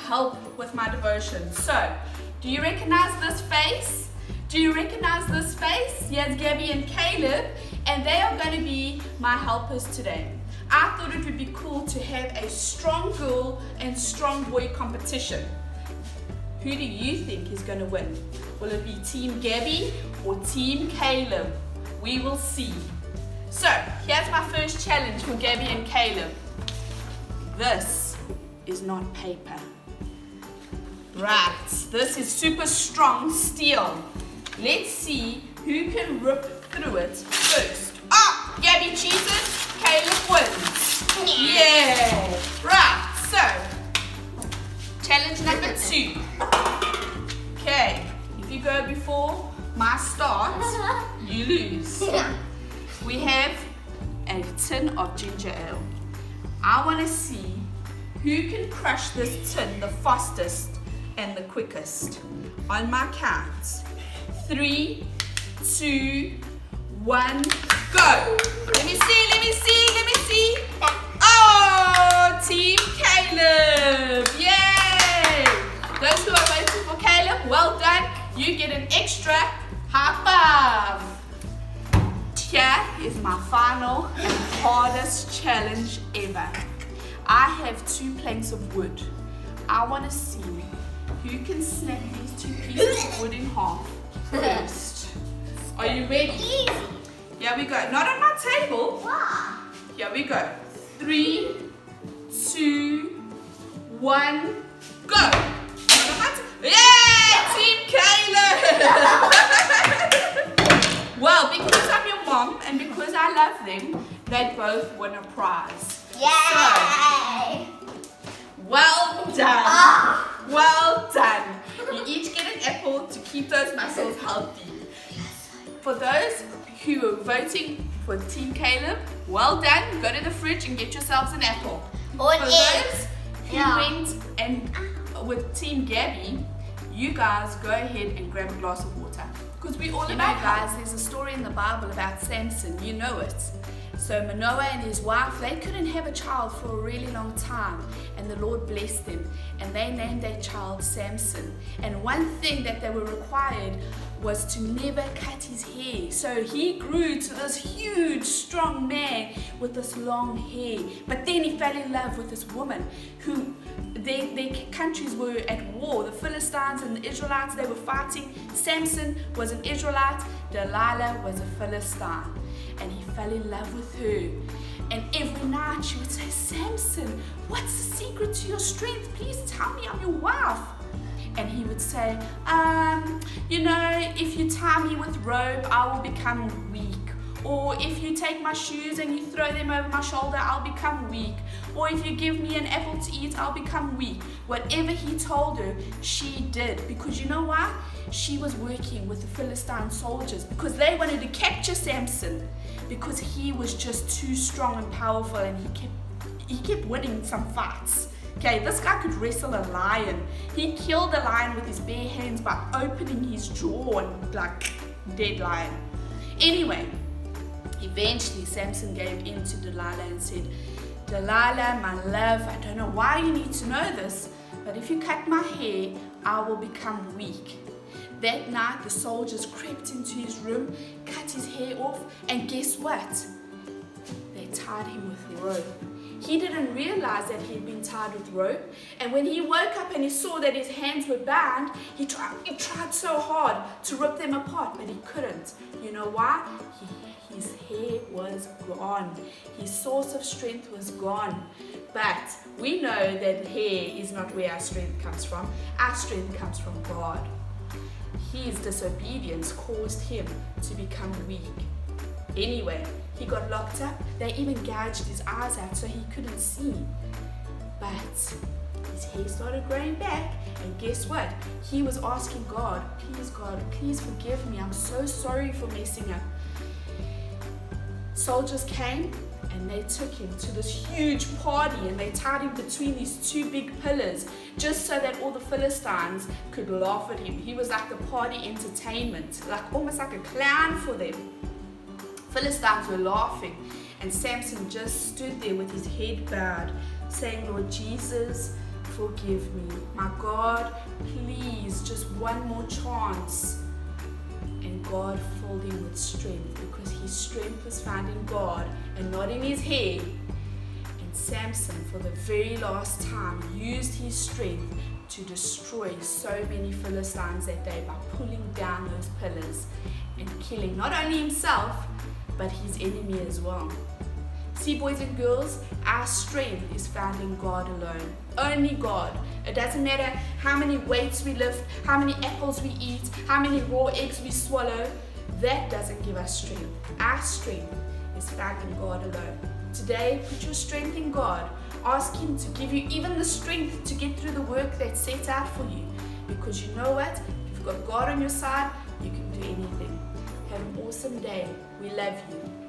help with my devotion. So, do you recognize this face? Do you recognize this face? Here's Gabby and Caleb, and they are going to be my helpers today. I thought it would be cool to have a strong girl and strong boy competition. Who do you think is going to win? Will it be Team Gabby or Team Caleb? We will see. So, here's my first challenge for Gabby and Caleb. This is not paper. Right, this is super strong steel. Let's see who can rip through it first. Ah, Gabby cheated, Caleb wins. Yeah. Right, so, challenge number 2. Okay, if you go before my start, you lose. We have a tin of ginger ale. I want to see who can crush this tin the fastest and the quickest. On my count. 3, 2, 1, go! Let me see. Oh, Team Caleb! Yay! Those who are waiting for Caleb, well done. You get an extra high five. Here is my final and hardest challenge ever. I have 2 planks of wood. I want to see who can snap these 2 pieces of wood in half first. Are you ready? Here we go. Not on my table. Here we go. 3, 2, 1, go. Yay! Team Caleb! Well, because I'm your mom and because I love them, they both win a prize. Yay! So, well done. Well done. You each get an apple to keep those muscles healthy. For those who are voting for Team Caleb, well done. Go to the fridge and get yourselves an apple. Or For those who went and with Team Gabby, you guys go ahead and grab a glass of water. Because we all know, guys, there's a story in the Bible about Samson. You know it. So Manoah and his wife, they couldn't have a child for a really long time, and the Lord blessed them, and they named their child Samson. And one thing that they were required was to never cut his hair. So he grew to this huge, strong man with this long hair. But then he fell in love with this woman who their countries were at war. The Philistines and the Israelites, they were fighting. Samson was an Israelite, Delilah was a Philistine. And he fell in love with her. And every night she would say, Samson, what's the secret to your strength? Please tell me, I'm your wife. And he would say, if you tie me with rope, I will become weak. Or if you take my shoes and you throw them over my shoulder, I'll become weak. Or if you give me an apple to eat, I'll become weak. Whatever he told her, she did. Because you know why? She was working with the Philistine soldiers because they wanted to capture Samson because he was just too strong and powerful, and he kept winning some fights. Okay, this guy could wrestle a lion. He killed a lion with his bare hands by opening his jaw and like dead lion. Anyway, eventually Samson gave in to Delilah and said, Delilah, my love, I don't know why you need to know this, but if you cut my hair, I will become weak. That night, the soldiers crept into his room, cut his hair off, and guess what? They tied him with rope. He didn't realize that he'd been tied with rope, and when he woke up and he saw that his hands were bound, he tried so hard to rip them apart, but he couldn't. You know why? His hair was gone. His source of strength was gone. But we know that hair is not where our strength comes from. Our strength comes from God. His disobedience caused him to become weak. Anyway, he got locked up. They even gouged his eyes out so he couldn't see. But his hair started growing back, and guess what? He was asking God, please forgive me. I'm so sorry for messing up. Soldiers came, And they took him to this huge party and they tied him between these two big pillars just so that all the Philistines could laugh at him. He was like the party entertainment, like almost like a clown for them. Philistines were laughing, and Samson just stood there with his head bowed, saying, Lord Jesus, forgive me. My God, please, just one more chance. And God filled him with strength because his strength was found in God and not in his head. And Samson, for the very last time, used his strength to destroy so many Philistines that day by pulling down those pillars and killing not only himself, but his enemy as well. See, boys and girls, our strength is found in God alone. Only God. It doesn't matter how many weights we lift, how many apples we eat, how many raw eggs we swallow. That doesn't give us strength. Our strength is found in God alone. Today, put your strength in God. Ask Him to give you even the strength to get through the work that's set out for you. Because you know what? If you've got God on your side, you can do anything. Have an awesome day. We love you.